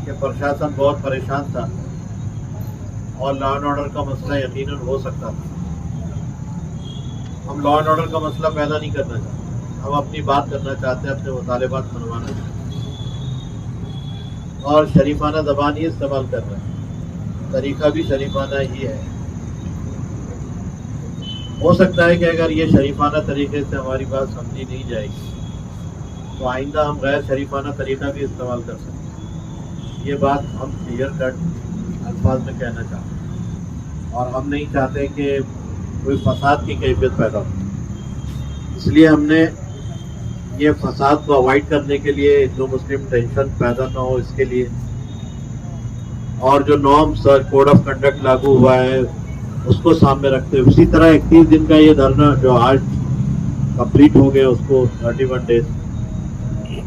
کہ پرشاسن بہت پریشان تھا اور لا اینڈ آرڈر کا مسئلہ یقیناً ہو سکتا تھا. ہم لا اینڈ آرڈر کا مسئلہ پیدا نہیں کرنا چاہتے، ہم اپنی بات کرنا چاہتے ہیں، اپنے مطالبات منوانا چاہتے ہیں اور شریفانہ زبان ہی استعمال کر رہے ہیں، طریقہ بھی شریفانہ ہی ہے. ہو سکتا ہے کہ اگر یہ شریفانہ طریقے سے ہماری بات سمجھی نہیں جائے گی تو آئندہ ہم غیر شریفانہ طریقہ بھی استعمال کر سکتے ہیں. یہ بات ہم کلیئر کٹ الفاظ میں کہنا چاہتے ہیں اور ہم نہیں چاہتے کہ کوئی فساد کی کیفیت پیدا ہو. اس لیے ہم نے یہ فساد کو اوائڈ کرنے کے لیے، جو مسلم ٹینشن پیدا نہ ہو اس کے لیے، اور جو نارمس کوڈ آف کنڈکٹ لاگو ہوا ہے اس کو سامنے رکھتے ہوئے، اسی طرح 31 دن کا یہ دھرنا جو آج کمپلیٹ ہو گیا اس کو 31 ڈیز،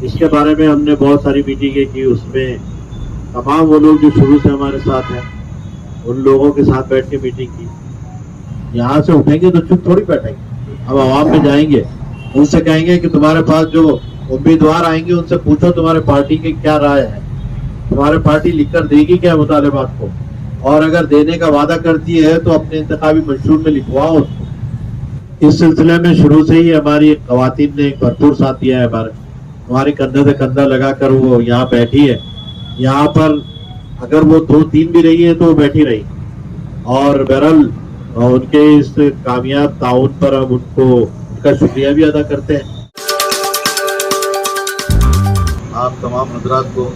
اس کے بارے میں ہم نے بہت ساری میٹنگیں کی. اس میں تمام وہ لوگ جو شروع سے ہمارے ساتھ ہیں ان لوگوں کے ساتھ بیٹھ کے میٹنگ کی. یہاں سے اٹھیں گے تو چپ تھوڑی بیٹھیں گے، ہم عوام میں جائیں گے، ان سے کہیں گے کہ تمہارے پاس جو امیدوار آئیں گے ان سے پوچھو تمہارے پارٹی کی کیا رائے ہے، تمہارے پارٹی لکھ کر دے گی کیا مطالبات کو، اور اگر دینے کا وعدہ کرتی ہے تو اپنے انتخابی منشور میں لکھواؤ اس کو. اس سلسلے میں شروع سے ہی ہماری خواتین نے ایک بھرپور ساتھ دیا ہے. ہمارے کندھے سے کندھا لگا کر وہ یہاں بیٹھی ہے. یہاں پر اگر وہ 2-3 بھی رہی ہے تو وہ بیٹھی رہی، اور بہرحال ان کے اس کامیاب تعاون پر ہم ان کا شکریہ بھی ادا کرتے ہیں. آپ تمام حضرات کو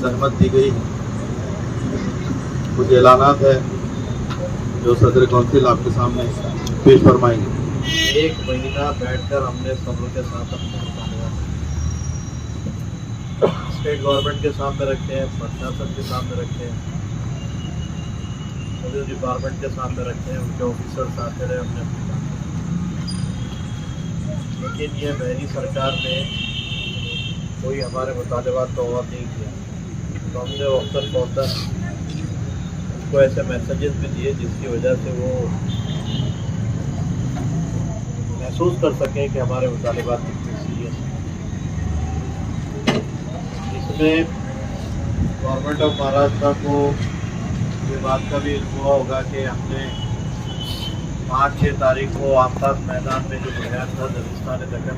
سہمت دی گئی. کچھ اعلانات ہیں جو صدر کونسل آپ کے سامنے پیش فرمائیں گے. 1 مہینہ بیٹھ کر ہم نے صبر کے ساتھ اپنے مطالبات اسٹیٹ گورنمنٹ کے سامنے رکھے ہیں، پرشاسن کے سامنے رکھے ہیں، پولیس ڈپارٹمنٹ کے سامنے رکھے ہیں، ان کے آفیسرس آتے رہے، ہم نے اپنی بات. لیکن یہ بحری سرکار نے کوئی ہمارے مطالبات کو غور نہیں کیا. تو ہم نے وقتاً فوقتاً ان کو ایسے میسیجز بھی دیے جس کی وجہ سے وہ محسوس کر سکیں کہ ہمارے مطالبات کتنے سیریس ہیں. اس میں گورنمنٹ آف مہاراشٹر کو یہ بات کا بھی علم ہوا ہوگا کہ ہم نے 5-6 تاریخ کو آفتاب میدان میں جو بنیاد تھا دبستان دکن،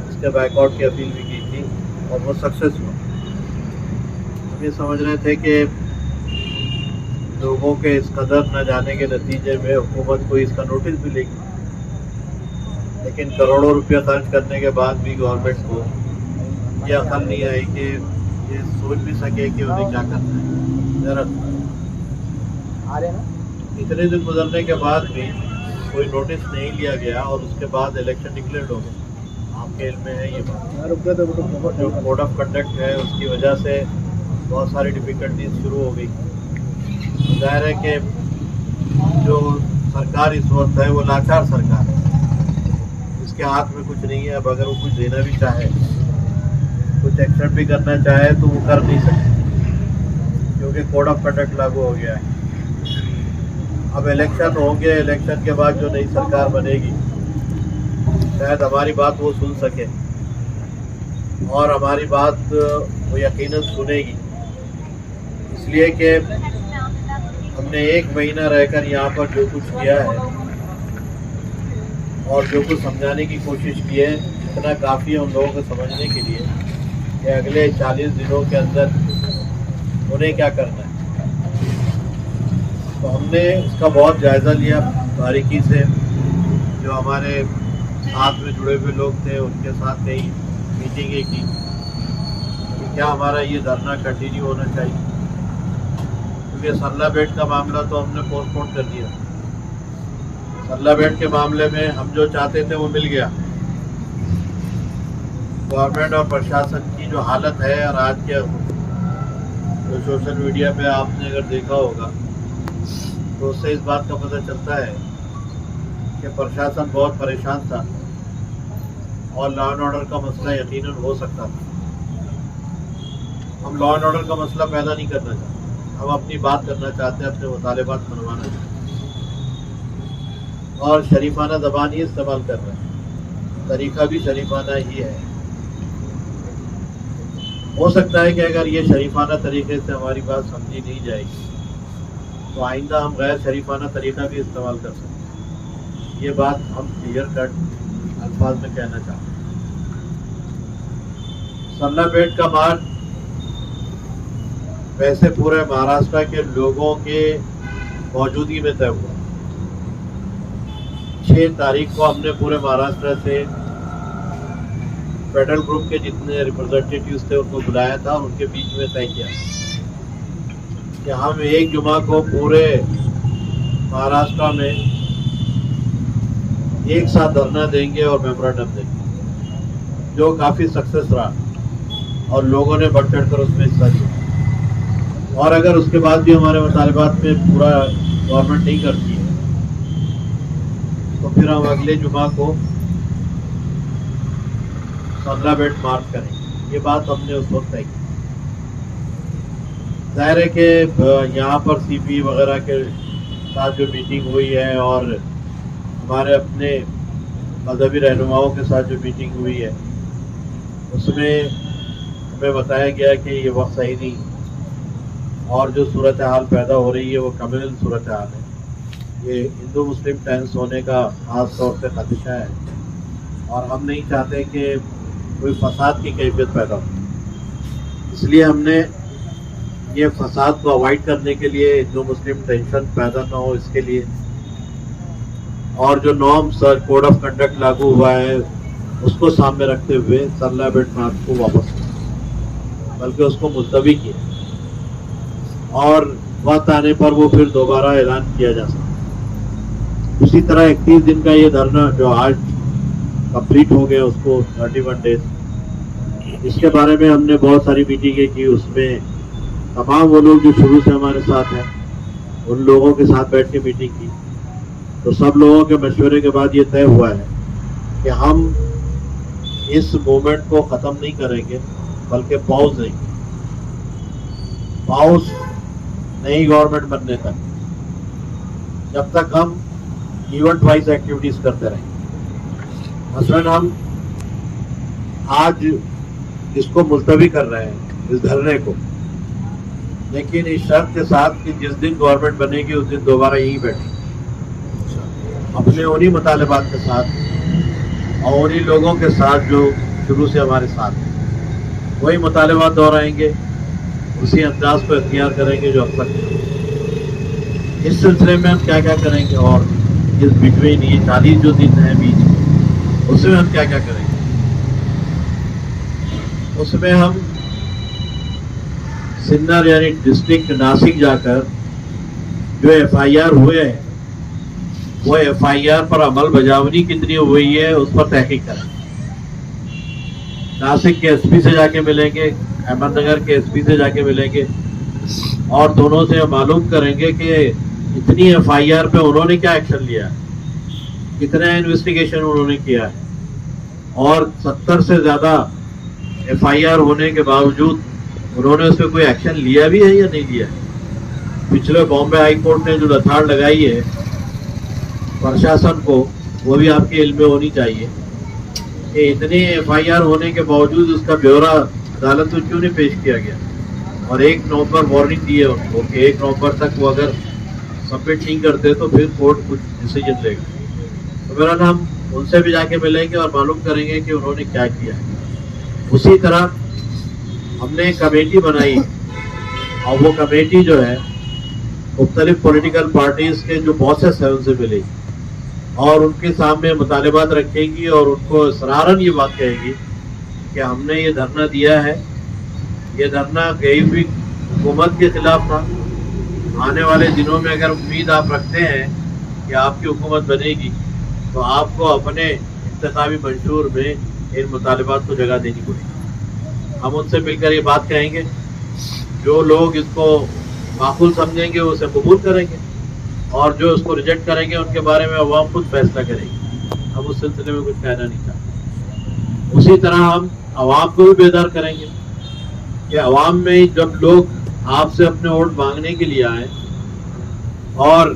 اس کے بیک آؤٹ کی اپیل بھی کی تھی اور وہ سکسیس ہوا. ہم یہ سمجھ رہے تھے کہ لوگوں کے اس قدر نہ جانے کے نتیجے میں حکومت کو اس کا نوٹس بھی لے گی، لیکن کروڑوں روپیہ خرچ کرنے کے بعد بھی گورنمنٹ کو یہ عقل نہیں آئی کہ یہ سوچ بھی سکے کہ انہیں کیا کرنا ہے. اتنے دن گزرنے کے بعد بھی کوئی نوٹس نہیں لیا گیا اور اس کے بعد الیکشن ڈکلیئرڈ ہو گئے. آپ کے علم میں ہے یہ بات. جو کوڈ آف کنڈکٹ ہے اس کی وجہ سے بہت ساری ڈیفیکلٹیز شروع ہو گئی. ظاہر ہے کہ جو سرکار اس وقت ہے وہ لاچار سرکار ہے، اس کے ہاتھ میں کچھ نہیں ہے. اب اگر وہ کچھ دینا بھی چاہے، کچھ ایکشن بھی کرنا چاہے تو وہ کر نہیں سکتے کیونکہ کوڈ آف کنڈکٹ لاگو ہو گیا ہے. اب الیکشن ہوں گے، الیکشن کے بعد جو نئی سرکار بنے گی شاید ہماری بات وہ سن سکے اور ہماری بات وہ یقیناً سنے گی. اس لیے کہ ہم نے 1 مہینہ رہ کر یہاں پر جو کچھ کیا ہے اور جو کچھ سمجھانے کی کوشش کی ہے، اتنا کافی ہے ان لوگوں کو سمجھنے کے لیے کہ اگلے 40 دنوں کے اندر انہیں کیا کرنا ہے. تو ہم نے اس کا بہت جائزہ لیا باریکی سے. جو ہمارے ساتھ میں جڑے ہوئے لوگ تھے ان کے ساتھ کئی میٹنگیں کی کہ کیا ہمارا یہ دھرنا کنٹینیو ہونا چاہیے، کیونکہ سرلا بیٹ کا معاملہ تو ہم نے پوسٹ پون کر دیا. سرلا بیٹ کے معاملے میں ہم جو چاہتے تھے وہ مل گیا. گورنمنٹ اور پرشاسن کی جو حالت ہے، اور آج کے جو سوشل میڈیا پہ آپ نے اگر دیکھا ہوگا تو اس سے اس بات کا پتہ چلتا ہے کہ پرشاسن بہت پریشان تھا اور لا اینڈ آرڈر کا مسئلہ یقیناً ہو سکتا تھا. ہم لا اینڈ آرڈر کا مسئلہ پیدا نہیں کرنا چاہتے، ہم اپنی بات کرنا چاہتے ہیں، اپنے مطالبات منوانا چاہتے ہیں اور شریفانہ زبان ہی استعمال کر رہے ہیں، طریقہ بھی شریفانہ ہی ہے. ہو سکتا ہے کہ اگر یہ شریفانہ طریقے سے ہماری بات سمجھی نہیں جائے گی تو آئندہ ہم غیر شریفانہ طریقہ بھی استعمال کر سکتے ہیں. یہ بات ہم کلیئر کٹ الفاظ میں کہنا چاہتے ہیں. سرلا پیٹ کا مارچ ویسے پورے مہاراشٹر کے لوگوں کے موجودگی میں طے ہوا. 6 تاریخ کو ہم نے پورے مہاراشٹر سے فیڈرل گروپ کے جتنے ریپرزینٹیٹیوز تھے ان کو بلایا تھا اور ان کے بیچ میں طے کیا کہ ہم 1 جمعہ کو پورے مہاراشٹر میں ایک ساتھ دھرنا دیں گے اور میمورنڈم دیں گے، جو کافی سکسیس رہا اور لوگوں نے بڑھ چڑھ کر اس میں حصہ لیا. اور اگر اس کے بعد بھی ہمارے مطالبات میں پورا گورنمنٹ نہیں کرتی ہے تو پھر ہم اگلے جمعہ کو سرلا بیٹ مارچ کریں گے. یہ بات ہم نے اس وقت طے کی. ظاہر ہے کہ یہاں پر سی پی وغیرہ کے ساتھ جو میٹنگ ہوئی ہے اور ہمارے اپنے مذہبی رہنماؤں کے ساتھ جو میٹنگ ہوئی ہے اس میں ہمیں بتایا گیا کہ یہ وقت صحیح نہیں اور جو صورتحال پیدا ہو رہی ہے وہ کمیونل صورتحال ہے. یہ ہندو مسلم ٹینس ہونے کا خاص طور سے خدشہ ہے اور ہم نہیں چاہتے کہ کوئی فساد کی کیفیت پیدا ہو. اس لیے ہم نے یہ فساد کو اوائڈ کرنے کے لیے ہندو مسلم ٹینشن پیدا نہ ہو اس کے لیے اور جو نارمس کوڈ آف کنڈکٹ لاگو ہوا ہے اس کو سامنے رکھتے ہوئے سرلا بیٹ مارچ کو واپس کیا، بلکہ اس کو ملتوی کیا اور وقت آنے پر وہ پھر دوبارہ اعلان کیا جا سکتا. اسی طرح 31 دن کا یہ دھرنا جو آج کمپلیٹ ہو گیا اس کو 31 ڈیز، اس کے بارے میں ہم نے بہت ساری میٹنگیں کی. اس میں تمام وہ لوگ جو شروع سے ہمارے ساتھ ہیں ان لوگوں کے ساتھ بیٹھ کے میٹنگ کی تو سب لوگوں کے مشورے کے بعد یہ طے ہوا ہے کہ ہم اس موومنٹ کو ختم نہیں کریں گے بلکہ پاؤز دیں گے. پاؤز نئی گورنمنٹ بننے تک، جب تک ہم ایونٹ وائز ایکٹیویٹیز کرتے رہیں گے. مثلاً ہم آج اس کو ملتوی کر رہے ہیں اس دھرنے کو، لیکن اس شرط کے ساتھ کہ جس دن گورنمنٹ بنے گی اس دن دوبارہ یہیں بیٹھیں اپنے انہی مطالبات کے ساتھ اور انہی لوگوں کے ساتھ جو شروع سے ہمارے ساتھ ہیں. وہی مطالبات دہرائیں گے، اسی انداز کو اختیار کریں گے جو اب تک ہے. اس سلسلے میں ہم کیا کیا کریں گے اور اس بٹوین یہ 40 جو دن ہیں بیچ میں اس میں ہم کیا کیا کریں گے. اس میں ہم سنر یعنی ڈسٹرکٹ ناسک جا کر جو ایف آئی آر ہوئے ہیں وہ ایف آئی آر پر عمل بجاونی کتنی ہوئی ہے اس پر تحقیق کریں. ناسک کے ایس پی سے جا کے ملیں گے، احمد نگر کے ایس پی سے جا کے ملیں گے اور دونوں سے معلوم کریں گے کہ اتنی ایف آئی آر پہ انہوں نے کیا ایکشن لیا ہے، کتنا انویسٹیگیشن انہوں نے کیا ہے اور 70 سے زیادہ ایف آئی آر ہونے کے باوجود انہوں نے اس پہ کوئی ایکشن لیا بھی ہے یا نہیں لیا ہے. پچھلے بامبے ہائی کورٹ نے جو لتاڑ لگائی ہے پرشاسن کو وہ بھی آپ کے علم میں ہونی چاہیے کہ اتنے ایف آئی آر ہونے کے باوجود اس کا بیورا عدالت میں کیوں نہیں پیش کیا گیا اور 1 نومبر وارننگ دی ہے ان کو کہ 1 نومبر تک وہ اگر سبمٹ نہیں کرتے تو پھر کورٹ کچھ ڈیسیجن لے گا. تو میرا نام ان سے بھی جا کے ملیں گے اور معلوم کریں گے کہ انہوں نے کیا کیا ہے. اسی طرح ہم نے ایک کمیٹی بنائی اور وہ کمیٹی جو ہے مختلف پولیٹیکل پارٹیز کے جو باسز ہیں ان سے ملے گی اور ان کے سامنے مطالبات رکھے گی اور ان کو اصرارً یہ بات کہے گی کہ ہم نے یہ دھرنا دیا ہے، یہ دھرنا گئی ہوئی حکومت کے خلاف تھا. آنے والے دنوں میں اگر امید آپ رکھتے ہیں کہ آپ کی حکومت بنے گی تو آپ کو اپنے انتخابی منشور میں ان مطالبات کو جگہ دینی پڑے گی. ہم ان سے مل کر یہ بات کہیں گے، جو لوگ اس کو معقول سمجھیں گے اسے قبول کریں گے اور جو اس کو ریجیکٹ کریں گے ان کے بارے میں عوام خود فیصلہ کرے گی. ہم اس سلسلے میں کچھ کہنا نہیں چاہتے. اسی طرح ہم عوام کو بھی بیدار کریں گے کہ عوام میں جب لوگ آپ سے اپنے ووٹ مانگنے کے لیے آئیں اور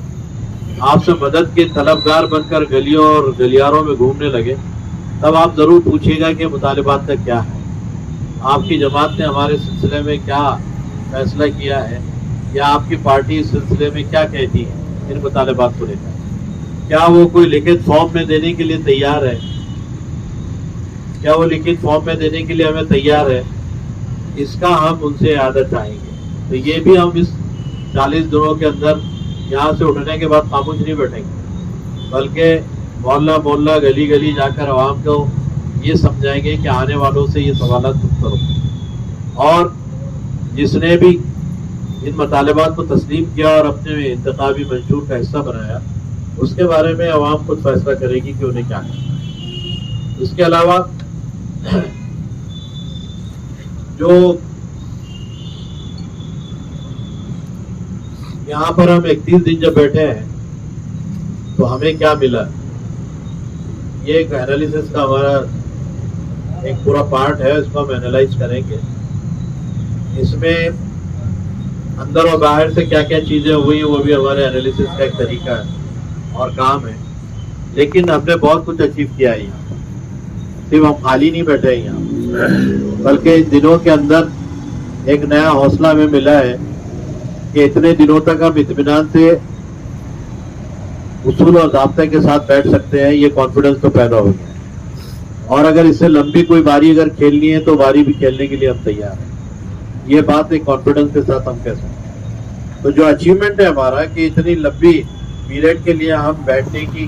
آپ سے مدد کے طلبگار بن کر گلیوں اور گلیاروں میں گھومنے لگے تب آپ ضرور پوچھیے گا کہ مطالبات کا کیا ہے. آپ کی جماعت نے ہمارے سلسلے میں کیا فیصلہ کیا ہے یا آپ کی پارٹی اس سلسلے میں کیا کہتی ہے ان مطالبات کو لے کر. کیا وہ کوئی لکھت فارم میں دینے کے لیے تیار ہے؟ کیا وہ لکھت فارم میں دینے کے لیے ہمیں تیار ہے؟ اس کا ہم ان سے اعادہ چاہیں گے. تو یہ بھی ہم اس 40 دنوں کے اندر یہاں سے اٹھنے کے بعد خاموش نہیں بیٹھیں گے، بلکہ محلہ محلہ گلی گلی جا کر عوام کو یہ سمجھائیں گے کہ آنے والوں سے یہ سوالات تم کرو. اور جس نے بھی ان مطالبات کو تسلیم کیا اور اپنے انتخابی منشور کا حصہ بنایا، اس کے بارے میں عوام خود فیصلہ کرے گی کہ انہیں کیا کرنا. اس کے علاوہ جو یہاں پر ہم 31 دن جب بیٹھے ہیں تو ہمیں کیا ملا، یہ ایک انالیسس کا ہمارا ایک پورا پارٹ ہے، اس کو ہم اینالائز کریں گے. اس میں اندر اور باہر سے کیا کیا چیزیں ہوئی وہ بھی ہمارے انالیسس کا ایک طریقہ ہے اور کام ہے. لیکن ہم نے بہت کچھ اچیو کیا ہے یہاں، صرف ہم خالی نہیں بیٹھے یہاں، بلکہ ان دنوں کے اندر ایک نیا حوصلہ ہمیں ملا ہے کہ اتنے دنوں تک ہم اطمینان سے اصول اور ضابطے کے ساتھ بیٹھ سکتے ہیں. یہ کانفیڈنس تو پیدا ہو گیا ہے، اور اگر اس سے لمبی کوئی باری اگر کھیلنی ہے تو باری بھی کھیلنے کے لیے ہم تیار ہیں. یہ بات ایک کانفیڈنس کے ساتھ ہم کہہ سکتے ہیں. تو جو اچیومنٹ ہے ہمارا کہ اتنی لمبی پیریڈ کے لیے ہم بیٹھنے کی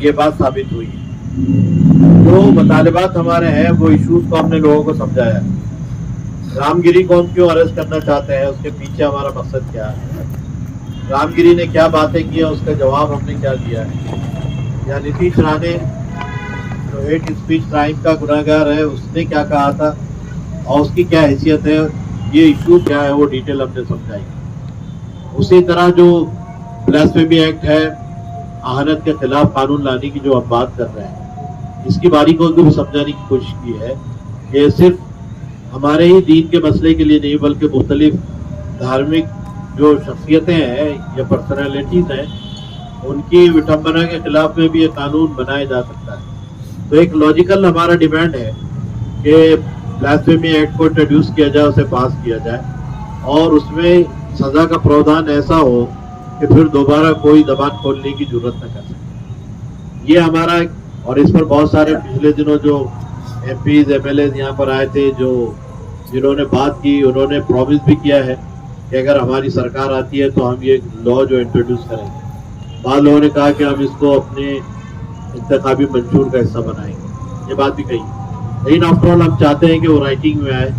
یہ بات ثابت ہوئی ہے. جو مطالبات ہمارے ہیں وہ ایشوز کو ہم نے لوگوں کو سمجھایا ہے. رام گیری کو ہم کیوں اریسٹ کرنا چاہتے ہیں، اس کے پیچھے ہمارا مقصد کیا ہے، رام گیری نے کیا باتیں کی ہیں، اس کا جواب ہم نے کیا دیا ہے، یا نتیش رانے جو ہیٹ اسپیچ کرائم کا گناہ گار ہے اس نے کیا کہا تھا اور اس کی کیا حیثیت ہے، یہ ایشو کیا ہے وہ ڈیٹیل ہم نے سمجھائی. اسی طرح جو بلاسفیمی ایکٹ ہے، اہانت کے خلاف قانون لانے کی جو ہم بات کر رہے ہیں، اس کی باریکیوں کو بھی سمجھانے کی کوشش کی ہے کہ صرف ہمارے ہی دین کے مسئلے کے لیے نہیں بلکہ مختلف دھارمک جو شخصیتیں ہیں یا پرسنالٹیز ہیں ان کی وٹمبنا کے خلاف میں بھی یہ قانون بنایا جا سکتا ہے. تو ایک لاجیکل ہمارا ڈیمانڈ ہے کہ بلاسفیمی ایکٹ کو انٹروڈیوس کیا جائے، اسے پاس کیا جائے اور اس میں سزا کا پراودھان ایسا ہو کہ پھر دوبارہ کوئی زبان کھولنے کی ضرورت نہ کر سکے. یہ ہمارا اور اس پر بہت سارے پچھلے دنوں جو M Ps M L As یہاں پر آئے تھے جنہوں نے بات کی، انہوں نے پرومس بھی کیا ہے کہ اگر ہماری سرکار آتی ہے تو ہم یہ لا جو انٹروڈیوس کریں گے. بعض لوگوں نے کہا کہ ہم اس کو اپنے انتخابی منشور کا حصہ بنائیں گے، یہ بات بھی کہی. لیکن آفٹر آل ہم چاہتے ہیں کہ وہ رائٹنگ میں آئے.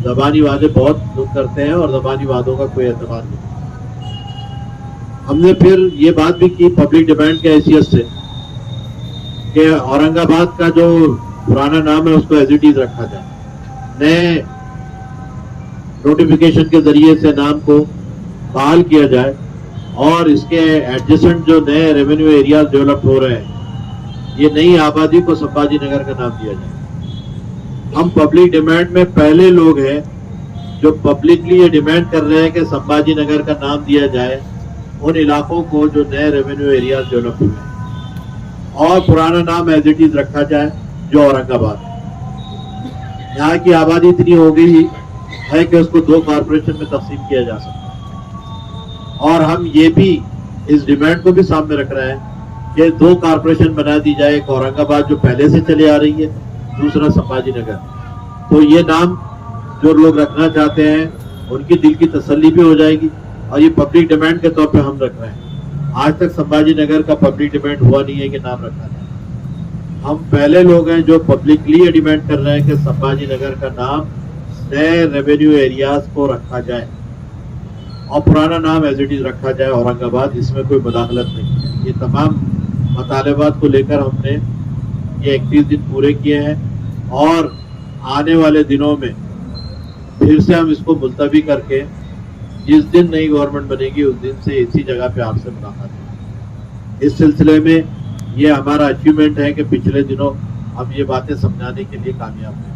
زبانی وعدے بہت لوگ کرتے ہیں اور زبانی وعدوں کا کوئی اعتبار نہیں. ہم نے پھر یہ بات بھی کی پبلک ڈیمانڈ کی حیثیت سے کہ اورنگ آباد کا جو پرانا نام ہے اس کو ایز اٹ از رکھا جائے، نئے نوٹیفیکیشن کے ذریعے سے نام کو بحال کیا جائے اور اس کے ایڈجسنٹ جو نئے ریونیو ایریاز ڈیولپ ہو رہے ہیں یہ نئی آبادی کو سمبھاجی نگر کا نام دیا جائے. ہم پبلک ڈیمانڈ میں پہلے لوگ ہیں جو پبلکلی یہ ڈیمانڈ کر رہے ہیں کہ سمبھاجی نگر کا نام دیا جائے ان علاقوں کو جو نئے ریونیو ایریاز ڈیولپ ہوئے ہیں، اور پرانا نام ایز اٹ از رکھا جائے جو اورنگ آباد. یہاں کی آبادی اتنی ہو گئی ہے کہ اس کو 2 کارپوریشن میں تقسیم کیا جا سکتا ہے، اور ہم یہ بھی اس ڈیمانڈ کو بھی سامنے رکھ رہے ہیں کہ 2 کارپوریشن بنا دی جائے، ایک اورنگ آباد جو پہلے سے چلے آ رہی ہے، دوسرا سمبھاجی نگر. تو یہ نام جو لوگ رکھنا چاہتے ہیں ان کی دل کی تسلی بھی ہو جائے گی، اور یہ پبلک ڈیمانڈ کے طور پہ ہم رکھ رہے ہیں. آج تک سمبھاجی نگر کا پبلک ڈیمانڈ ہوا نہیں ہے کہ نام رکھا جائے. ہم پہلے لوگ ہیں جو پبلکلی یہ ڈیمانڈ کر رہے ہیں کہ سمبھاجی نگر کا نام نئے ریونیو ایریاز کو رکھا جائے اور پرانا نام ایز اٹ از رکھا جائے اورنگ آباد. اس میں کوئی مداخلت نہیں ہے. یہ تمام مطالبات کو لے کر ہم نے یہ 31 دن پورے کیے ہیں، اور آنے والے دنوں میں پھر سے ہم اس کو ملتوی کر کے جس دن نئی گورنمنٹ بنے گی اس دن سے اسی جگہ پہ آپ سے ملاقات ہے. اس سلسلے میں یہ ہمارا اچیومنٹ ہے کہ پچھلے دنوں ہم یہ باتیں سمجھانے کے لیے کامیاب ہوئے.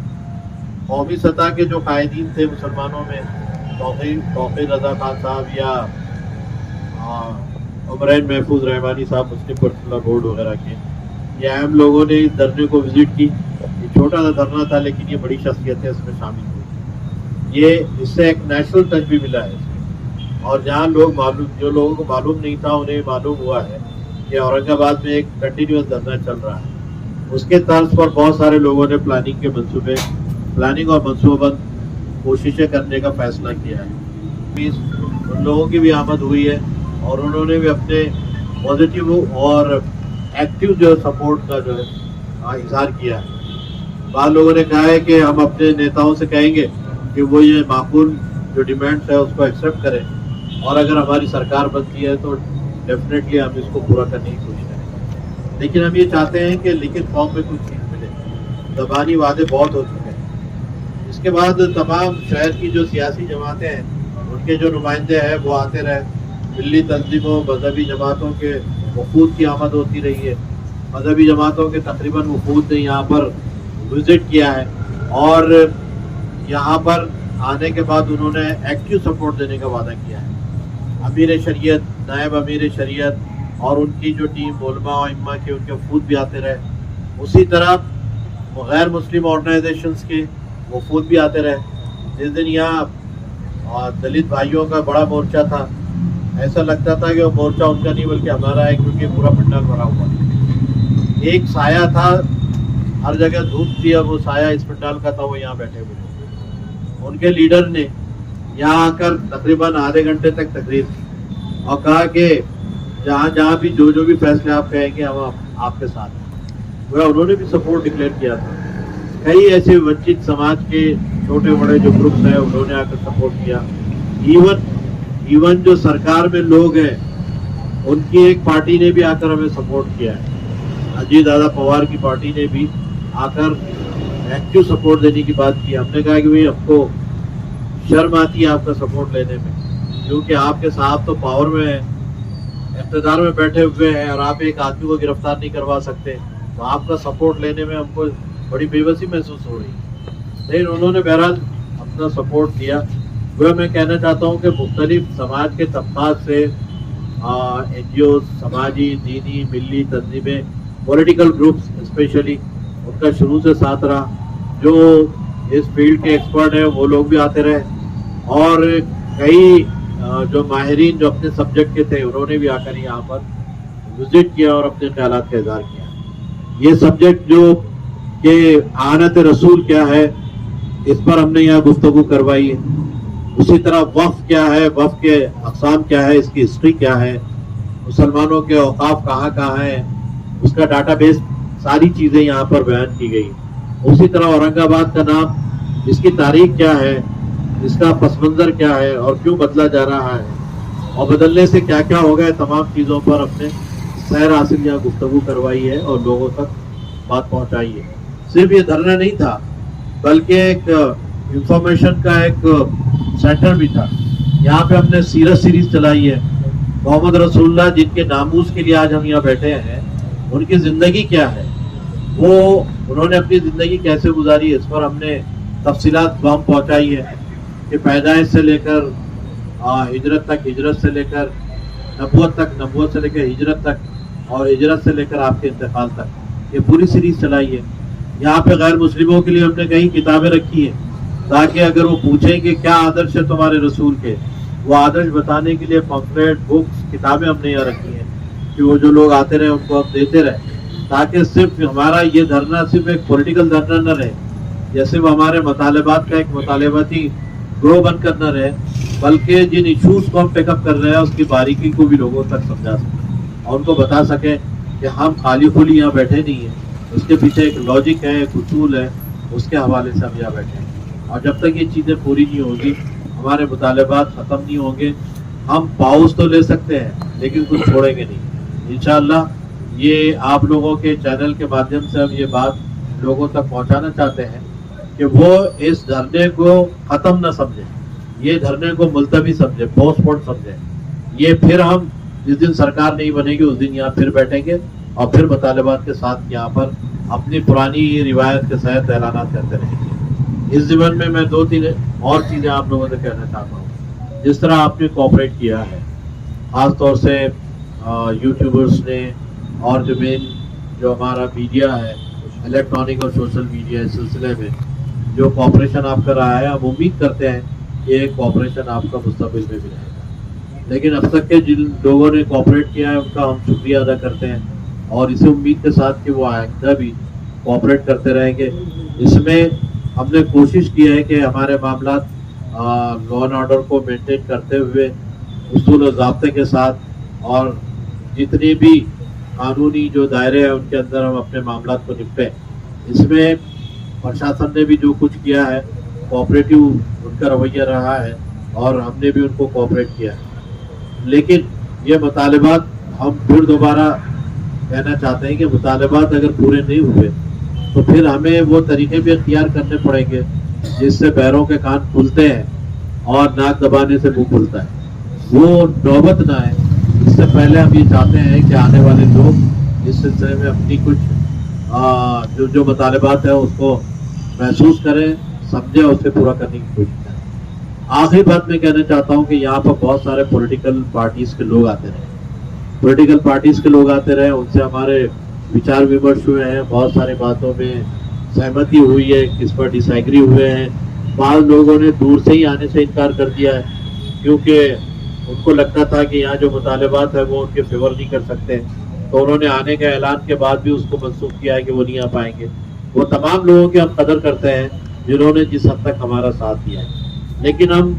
قومی سطح کے جو قائدین تھے مسلمانوں میں، توقیر رضا خان صاحب یا عمرین محفوظ رحمانی صاحب مسلم پرسنل بورڈ وغیرہ کے، یہ اہم لوگوں نے اس دھرنے کو وزٹ کی یہ چھوٹا سا دھرنا تھا لیکن یہ بڑی شخصیتیں اس میں شامل ہوئی. یہ اس سے ایک نیشنل ٹچ بھی ملا ہے. اور جہاں جو لوگوں کو معلوم نہیں تھا انہیں معلوم ہوا ہے کہ اورنگ آباد میں ایک کنٹینیوس دھرنا چل رہا ہے. اس کے طرز پر بہت سارے لوگوں نے پلاننگ اور منصوبہ بند کوششیں کرنے کا فیصلہ کیا ہے. ان لوگوں کی بھی آمد ہوئی ہے اور انہوں نے بھی اپنے پازیٹیو اور ایکٹیو جو سپورٹ کا جو ہے اظہار کیا ہے. بعض لوگوں نے کہا ہے کہ ہم اپنے نیتاؤں سے کہیں گے کہ وہ یہ معقول جو ڈیمانڈس ہے اس کو ایکسیپٹ کریں اور اگر ہماری سرکار بنتی ہے تو ڈیفینیٹلی ہم اس کو پورا کرنے کی کوشش کریں. لیکن ہم یہ چاہتے ہیں کہ لکھت فارم میں کچھ چیز ملے. زبانی وعدے بہت ہو چکے ہیں. اس کے بعد تمام شہر کی جو سیاسی جماعتیں ہیں ان کے جو نمائندے ہیں وہ آتے رہے. ملی تنظیموں مذہبی جماعتوں کے وفود کی آمد ہوتی رہی ہے. مذہبی جماعتوں کے تقریباً وفود نے یہاں پر وزٹ کیا ہے اور یہاں پر آنے کے بعد انہوں نے ایکٹیو سپورٹ دینے کا وعدہ کیا ہے. امیر شریعت, نائب امیر شریعت اور ان کی جو ٹیم علماء و ائمہ کے ان کے وفود بھی آتے رہے. اسی طرح غیر مسلم آرگنائزیشنز کے وفود بھی آتے رہے. جس دن یہاں دلت بھائیوں کا بڑا مورچہ تھا, ایسا لگتا تھا کہ وہ مورچہ ان کا نہیں بلکہ ہمارا ہے, کیونکہ پورا پنڈال بھرا ہوا تھا. ایک سایہ تھا, ہر جگہ دھوپ تھی اور وہ سایہ اس پنڈال کا تھا, وہ یہاں بیٹھے ہوئے. ان کے لیڈر نے یہاں آ کر تقریباً آدھے گھنٹے تک تقریر کی اور کہا کہ جہاں بھی جو بھی فیصلے آپ کہیں گے ہم آپ کے ساتھ ہیں. وہ انہوں نے بھی سپورٹ ڈکلیئر کیا تھا. کئی ایسے ونچت سماج کے چھوٹے بڑے جو گروپس ہیں انہوں نے آ کر سپورٹ کیا. ایون جو سرکار میں لوگ ہیں ان کی ایک پارٹی نے بھی آ کر ہمیں سپورٹ کیا ہے. اجیت دادا پوار کی پارٹی نے بھی آ کر ایکٹیو سپورٹ دینے کی بات کی. ہم نے کہا کہ بھائی ہم کو شرم آتی ہے آپ کا سپورٹ لینے میں, کیونکہ آپ کے صاحب تو پاور میں ہیں, اقتدار میں بیٹھے ہوئے ہیں اور آپ ایک آدمی کو گرفتار نہیں کروا سکتے, تو آپ کا سپورٹ لینے میں ہم کو بڑی بے بسی محسوس ہو رہی ہے. لیکن انہوں نے بہرحال اپنا سپورٹ دیا. وہ میں کہنا چاہتا ہوں کہ مختلف سماج کے طبقات سے این جی اوز, سماجی, دینی, ملی تنظیمیں, پولیٹیکل گروپس اسپیشلی ان کا شروع سے ساتھ رہا. جو اس فیلڈ کے ایکسپرٹ ہیں وہ لوگ بھی آتے رہے اور کئی جو ماہرین جو اپنے سبجیکٹ کے تھے انہوں نے بھی آ کر یہاں پر وزٹ کیا اور اپنے خیالات کا اظہار کیا. یہ سبجیکٹ جو کہ آنت رسول کیا ہے اس پر ہم نے یہاں گفتگو کروائی ہے. اسی طرح وقف کیا ہے, وقف کے اقسام کیا ہے, اس کی ہسٹری کیا ہے, مسلمانوں کے اوقاف کہاں ہیں, اس کا ڈاٹا بیس, ساری چیزیں یہاں پر بیان کی گئی. اسی طرح اورنگ آباد کا نام, اس کی تاریخ کیا ہے, اس کا پس منظر کیا ہے اور کیوں بدلا جا رہا ہے اور بدلنے سے کیا کیا ہو گئے, تمام چیزوں پر اپنے سیر حاصل یہاں گفتگو کروائی ہے اور لوگوں تک بات پہنچائی ہے. صرف یہ دھرنا نہیں تھا بلکہ ایک انفارمیشن کا ایک سینٹر بھی تھا. یہاں پہ ہم نے سیرت سیریز چلائی ہے. محمد رسول اللہ جن کے ناموس کے لیے آج ہم یہاں بیٹھے ہیں, ان کی زندگی کیا ہے, انہوں نے اپنی زندگی کیسے گزاری, اس پر ہم نے تفصیلات بہم پہنچائی ہے کہ پیدائش سے لے کر ہجرت تک, ہجرت سے لے کر نبوت تک, نبوت سے لے کر ہجرت تک اور ہجرت سے لے کر آپ کے انتقال تک, یہ پوری سیریز چلائی ہے. یہاں پہ غیر مسلموں کے لیے ہم نے کئی کتابیں رکھی ہیں تاکہ اگر وہ پوچھیں کہ کیا آدرش ہے تمہارے رسول کے, وہ آدرش بتانے کے لیے پمفلیٹ, بکس, کتابیں ہم نے یہاں رکھی ہیں کہ وہ جو لوگ آتے رہے ان کو ہم دیتے رہے, تاکہ صرف ہمارا یہ دھرنا صرف ایک پولیٹیکل دھرنا نہ رہے, جیسے وہ ہمارے مطالبات کا ایک مطالباتی گروہ بن کر نہ رہے, بلکہ جن ایشوز کو ہم پک اپ کر رہے ہیں اس کی باریکی کو بھی لوگوں تک سمجھا سکیں اور ان کو بتا سکیں کہ ہم خالی خالی یہاں بیٹھے نہیں ہیں, اس کے پیچھے ایک لاجک ہے, ایک اصول ہے, اس کے حوالے سے ہم یہاں بیٹھے ہیں. اور جب تک یہ چیزیں پوری نہیں ہوگی, ہمارے مطالبات ختم نہیں ہوں گے, ہم پاؤز تو لے سکتے ہیں لیکن کچھ چھوڑیں گے نہیں. انشاءاللہ یہ آپ لوگوں کے چینل کے مادھیم سے ہم یہ بات لوگوں تک پہنچانا چاہتے ہیں کہ وہ اس دھرنے کو ختم نہ سمجھیں, یہ دھرنے کو ملتوی سمجھیں, پوسٹ پون سمجھیں. یہ پھر ہم جس دن سرکار نہیں بنے گی اس دن یہاں پھر بیٹھیں گے اور پھر مطالبات کے ساتھ یہاں پر اپنی پرانی روایت کے تحت اعلانات کرتے رہیں گے. اس زمن میں 2-3 اور چیزیں آپ لوگوں سے کہنا چاہتا ہوں. جس طرح آپ نے کوآپریٹ کیا ہے, خاص طور سے یوٹیوبرس نے اور جو ہمارا میڈیا ہے, الیکٹرانک اور سوشل میڈیا اس سلسلے میں جو کوآپریشن آپ کا رہا ہے، ہم امید کرتے ہیں کہ یہ کوآپریشن آپ کا مستقبل میں بھی رہے گا. لیکن اب تک کے جن لوگوں نے کوآپریٹ کیا ہے ان کا ہم شکریہ ادا کرتے ہیں، اور اسی امید کے ساتھ کہ وہ آئندہ بھی کوآپریٹ کرتے رہیں گے. اس میں ہم نے کوشش کی ہے کہ ہمارے معاملات لا اینڈ آرڈر کو مینٹین کرتے ہوئے اصول و ضابطے کے ساتھ، اور جتنی بھی قانونی جو دائرے ہیں ان کے اندر ہم اپنے معاملات کو نپٹیں. اس میں پرشاسن نے بھی جو کچھ کیا ہے کوآپریٹو ان کا رویہ رہا ہے، اور ہم نے بھی ان کو کوآپریٹ کیا ہے. لیکن یہ مطالبات ہم پھر دوبارہ کہنا چاہتے ہیں کہ مطالبات اگر پورے نہیں ہوئے تو پھر ہمیں وہ طریقے بھی اختیار کرنے پڑیں گے جس سے پیروں کے کان کھلتے ہیں اور ناک دبانے سے منہ کھلتا ہے. وہ نوبت نہ ہے. اس سے پہلے ہم یہ چاہتے ہیں کہ آنے والے لوگ اس سلسلے میں اپنی کچھ جو مطالبات ہیں اس کو محسوس کریں، سمجھیں، اسے پورا کرنے کی کوشش کریں. آخری بات میں کہنا چاہتا ہوں کہ یہاں پر بہت سارے پولیٹیکل پارٹیز کے لوگ آتے رہے، ان سے ہمارے وچار ومرش ہوئے ہیں، بہت ساری باتوں میں سہمتی ہوئی ہے، کس پر ڈس ایگری ہوئے ہیں. بعض لوگوں نے دور سے ہی آنے سے انکار کر دیا ہے کیونکہ ان کو لگتا تھا کہ یہاں جو مطالبات ہیں وہ ان کے فیور نہیں کر سکتے، تو انہوں نے آنے کے اعلان کے بعد بھی اس کو منسوخ کیا ہے کہ وہ نہیں آ پائیں گے. وہ تمام لوگوں کی ہم قدر کرتے ہیں جنہوں نے جس حد تک ہمارا ساتھ دیا ہے. لیکن ہم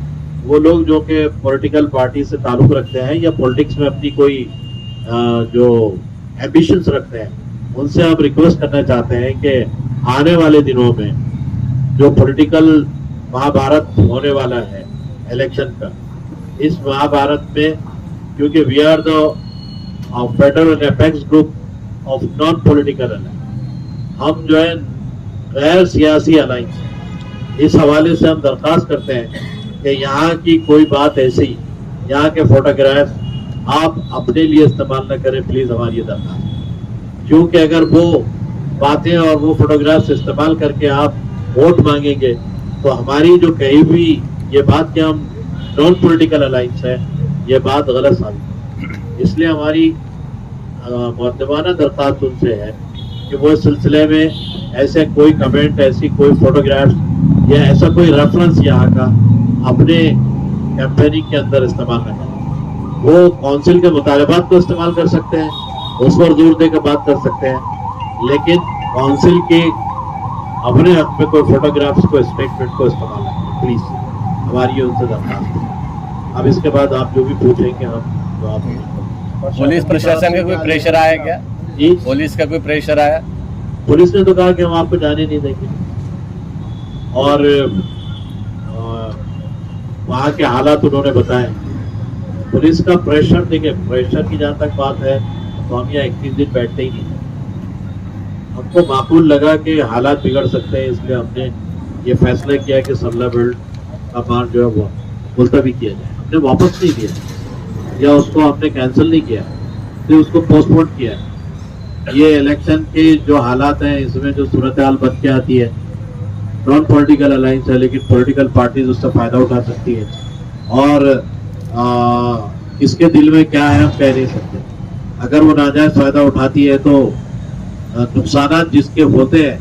وہ لوگ جو کہ پولیٹیکل پارٹی سے تعلق رکھتے ہیں یا پولیٹکس میں اپنی کوئی جو ایمبیشنز رکھتے ہیں، ان سے ہم ریکویسٹ کرنا چاہتے ہیں کہ آنے والے دنوں میں جو پولیٹیکل مہابھارت ہونے والا ہے الیکشن کا، اس مہابھارت میں کیونکہ we are the federal and apex group of non political alliance, ہم جو ہے غیر سیاسی الائنس، اس حوالے سے ہم درخواست کرتے ہیں کہ یہاں کی کوئی بات ایسی، یہاں کے فوٹوگراف آپ اپنے لیے استعمال نہ کریں پلیز، ہماری یہ درخواست. کیونکہ اگر وہ باتیں اور وہ فوٹوگرافس استعمال کر کے آپ ووٹ مانگیں گے تو ہماری جو کہی ہوئی یہ بات کہ ہم نان پولیٹیکل الائنس ہے، یہ بات غلط ثابت ہے. اس لیے ہماری مؤدبانہ درخواست ان سے ہے کہ وہ اس سلسلے میں ایسے کوئی کمنٹ، ایسی کوئی فوٹوگرافس یا ایسا کوئی ریفرنس یہاں کا اپنے کیمپیننگ کے اندر استعمال نہ کریں. وہ کونسل کے مطالبات کو استعمال کر سکتے ہیں، اس پر زور دے کے بات کر سکتے ہیں، لیکن کونسل کے اپنے حق میں کوئی فوٹوگرافس کو، اسٹیٹمنٹ کو استعمال نہ کریں پلیز. ہماری ان سے درخواست ہے. اب اس کے بعد آپ جو بھی پوچھیں گے ہم جواب دیں گے. پولیس پرشاسن کا کوئی پریشر آیا کیا؟ جی، پولیس کا کوئی پریشر آیا؟ پولیس نے تو کہا کہ ہم آپ کو جانے نہیں دیں گے، اور وہاں کے حالات انہوں نے بتائے. پولیس کا پریشر، دیکھیں پریشر کی جہاں تک بات ہے تو ہم یہاں 21 دن بیٹھتے ہی نہیں. ہم کو معقول لگا کہ حالات بگڑ سکتے ہیں، اس لیے ہم نے یہ فیصلہ کیا کہ سرلا بیلٹ کا مارچ جو ہے وہ ملتوی کیا جائے. ہم نے واپس نہیں دیا یا اس کو ہم نے کینسل نہیں کیا، پھر اس کو پوسٹ پون کیا. یہ الیکشن کے جو حالات ہیں اس میں جو صورتحال بن کے آتی ہے، نان پولیٹیکل الائنس ہے لیکن پولیٹیکل پارٹیز اس سے فائدہ اٹھا سکتی ہے، اور اس کے دل میں کیا ہے ہم کہہ نہیں سکتے. اگر وہ ناجائز فائدہ اٹھاتی ہے تو نقصانات جس کے ہوتے ہیں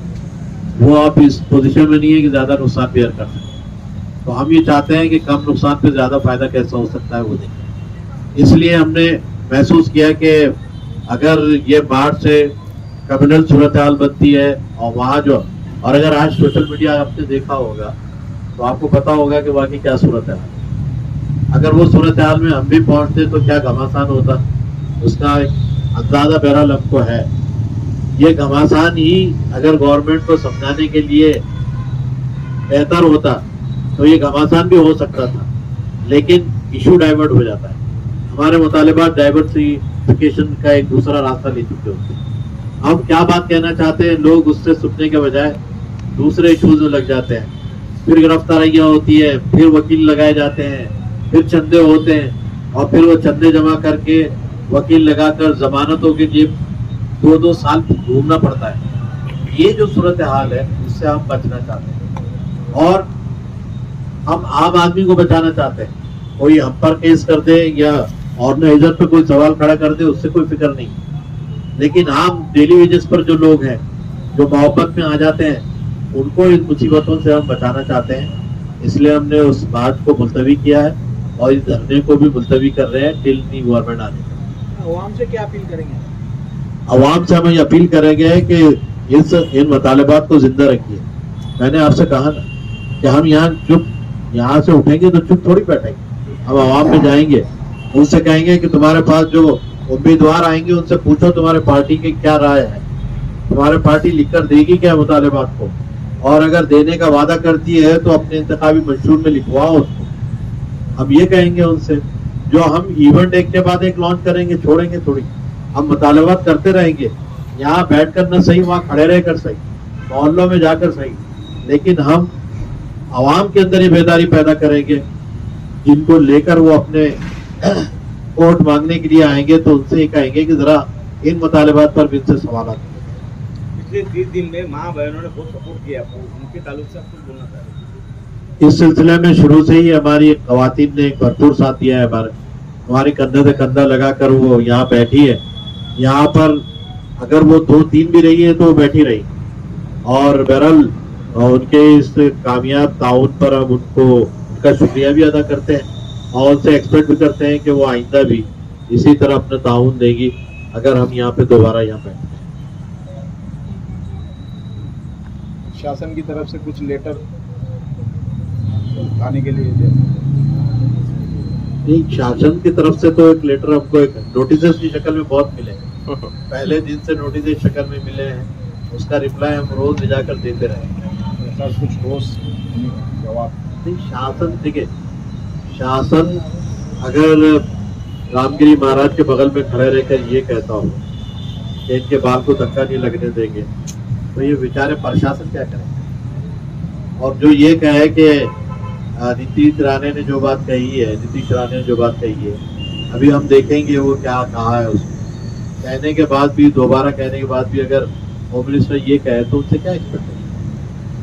وہ آپ اس پوزیشن میں نہیں ہے کہ زیادہ نقصان بیئر کر سکیں. تو ہم یہ چاہتے ہیں کہ کم نقصان پہ زیادہ فائدہ کیسا ہو سکتا ہے وہ دیکھیں. اس لیے ہم نے محسوس کیا کہ اگر یہ مارچ سے کمیونل صورتحال بنتی ہے اور وہاں اور اگر آج سوشل میڈیا آپ نے دیکھا ہوگا تو آپ کو پتا ہوگا کہ واقعی کیا صورتحال ہے. اگر وہ صورتحال میں ہم بھی پہنچتے تو کیا گھماسان ہوتا، اس کا ایک اندازہ بہرحال ہم کو ہے. یہ گھماسان ہی اگر گورنمنٹ کو سمجھانے کے لیے بہتر ہوتا تو یہ گھماسان بھی ہو سکتا تھا، لیکن ایشو ڈائیورٹ ہو جاتا ہے. ہمارے مطالبات ڈائیورسیفیکیشن کا ایک دوسرا راستہ لے چکے ہوتے ہیں. ہم کیا بات کہنا چاہتے ہیں لوگ اس سے سننے کے بجائے دوسرے ایشوز میں لگ جاتے ہیں. پھر گرفتاریاں ہوتی ہے، پھر وکیل لگائے جاتے ہیں، پھر چندے ہوتے ہیں، اور پھر وہ چندے جمع کر کے وکیل لگا کر ضمانتوں کے لیے 2-2 سال گھومنا پڑتا ہے. یہ جو صورتحال ہے اس سے ہم بچنا چاہتے ہیں، اور ہم عام آدمی کو بچانا چاہتے ہیں. کوئی ہم پر کیس کر دے یا آرگنائزر پہ کوئی سوال کھڑا کر دے اس سے کوئی فکر نہیں، لیکن عام ڈیلی ویجز پر جو لوگ ہیں جو محبت میں آ جاتے ہیں ان کو ان مصیبتوں سے ہم بچانا چاہتے ہیں. اس لیے ہم نے اس بات کو ملتوی کیا ہے اور اس دھرنے کو بھی ملتوی کر رہے ہیں ٹل نئی گورنمنٹ آنے کا. عوام سے کیا اپیل کریں گے؟ عوام سے ہم یہ اپیل کریں گے کہ ان مطالبات کو زندہ رکھیے. میں نے آپ سے کہا نا کہ ہم یہاں سے اٹھیں گے تو چپ تھوڑی بیٹھیں گے. ہم عوام میں جائیں گے, ان سے کہیں گے کہ تمہارے پاس جو امیدوار آئیں گے ان سے پوچھو تمہارے پارٹی کی کیا رائے ہے, تمہارے پارٹی لکھ کر دے گی کیا مطالبات کو, اور اگر دینے کا وعدہ کرتی ہے تو اپنے انتخابی منشور میں لکھواؤ اس کو. ہم یہ کہیں گے ان سے. جو ہم ایونٹ ایک کے بعد ایک لانچ کریں گے چھوڑیں گے تھوڑی, ہم مطالبات کرتے رہیں گے. یہاں بیٹھ کر نہ صحیح وہاں کھڑے رہ کر صحیح, محلوں میں جا کر صحیح, لیکن ہم عوام کے اندر یہ بیداری پیدا کریں گے جن کو لے کر وہ اپنے ووٹ مانگنے کے لیے آئیں گے تو ان سے یہ کہیں گے کہ ذرا ان مطالبات پر بھی ان سے سوالات کریں. پچھلے 30 دن میں ماں بہنوں نے بہت سپورٹ کیا آپ کو, ان کے تعلق سے آپ کچھ بولنا چاہ رہے ہیں؟ اس سلسلے میں شروع سے ہی ہماری خواتین نے ایک بھرپور ساتھ دیا ہے. ہماری کندھے سے کندھا لگا کر وہ یہاں بیٹھی ہے. یہاں پر اگر وہ 2-3 بھی رہی ہے تو وہ بیٹھی رہی, اور بہرحال ان کے اس کامیاب تعاون پر ہم ان کا شکریہ بھی ادا کرتے ہیں اور ان سے ایکسپیکٹ بھی کرتے ہیں کہ وہ آئندہ بھی اسی طرح اپنا تعاون دے گی اگر ہم یہاں پہ دوبارہ یہاں بیٹھیں. شاسن کی طرف سے کچھ لیٹر آنے کے لیے نہیں, شاسن کی طرف سے تو ایک لیٹر ہم کو ایک نوٹسز کی شکل میں بہت ملے ہیں. پہلے دن سے نوٹس کی شکل میں ملے ہیں, اس کا رپلائی ہم روز لے جا کر دیتے رہے. کچھ ٹھوس جواب نہیں, شاسن دیکھیں, شاسن اگر رام گری مہاراج کے بغل میں کھڑے رہ کر یہ کہتا ہوں کہ ان کے بال کو دھکا نہیں لگنے دیں گے تو یہ بیچارے پرشاسن کیا کریں گے. اور جو یہ کہے کہ نتیش رانے نے جو بات کہی ہے, ابھی ہم دیکھیں گے وہ کیا کہا ہے. اس کہنے کے بعد بھی, دوبارہ کہنے کے بعد بھی اگر ہوم منسٹر یہ کہے تو ان سے کیا ایکسپیکٹ کریں.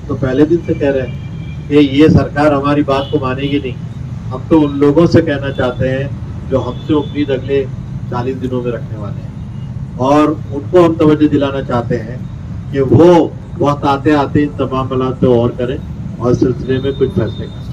تو پہلے دن سے کہہ رہے ہیں کہ یہ سرکار ہماری بات کو مانے گی نہیں. ہم تو ان لوگوں سے کہنا چاہتے ہیں جو ہم سے امید اگلے 40 دنوں میں رکھنے والے ہیں, اور ان کو ہم توجہ دلانا چاہتے ہیں کہ وہ وقت آتے آتے ان تمام معاملات پہ اور کریں اور اس سلسلے میں کچھ فیصلے کریں.